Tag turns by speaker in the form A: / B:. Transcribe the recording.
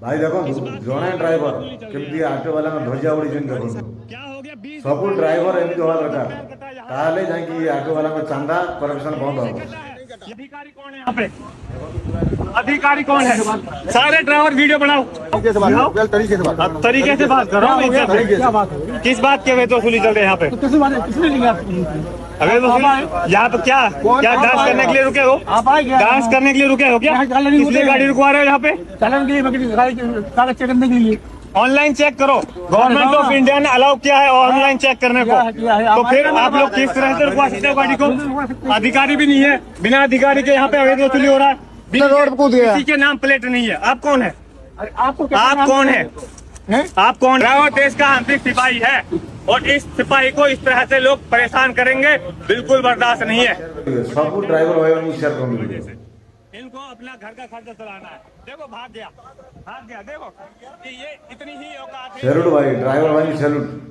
A: भाई देखो जड़े ड्राइवर केमती ऑटो वाला ध्वजा उड़ी देखो सब ड्राइवर एमती हवा दरकार ताले जाकि ऑटो वाला चांदा करप्शन बंद हो।
B: अधिकारी कौन है यहाँ पे? अधिकारी कौन है? सारे ड्राइवर वीडियो बनाओ, तरीके से बात करो। किस बात के वेतन वसूली चल रही है यहाँ पे? अबे यहाँ पे क्या क्या डांस करने के लिए रुके हो? डांस करने के लिए रुके हो क्या? किसलिए गाड़ी रुकवा रहे हो यहाँ पे?
C: चालन के लिए, कागज चेक करने के लिए।
B: ऑनलाइन चेक करो। गवर्नमेंट ऑफ इंडिया ने अलाउ किया है ऑनलाइन चेक करने को, तो फिर आप लोग किस तरह से रुकवा सकते हो गाड़ी को? अधिकारी भी नहीं है, बिना अधिकारी के यहाँ पे अवैध वसूली हो रहा है, बिना रोड कूद गया, किसी के नाम प्लेट नहीं है। आप कौन है? आप कौन है? आप कौन? ड्राइवर देश का आंतरिक सिपाही है और इस सिपाही को इस तरह से लोग परेशान करेंगे, बिल्कुल बर्दाश्त नहीं है।
A: सब ड्राइवर
B: इनको अपना घर का खर्चा चलाना है। देखो भाग गया, देखो ये इतनी ही औकात है।
A: सैल्यूट भाई, ड्राइवर भाई सैल्यूट।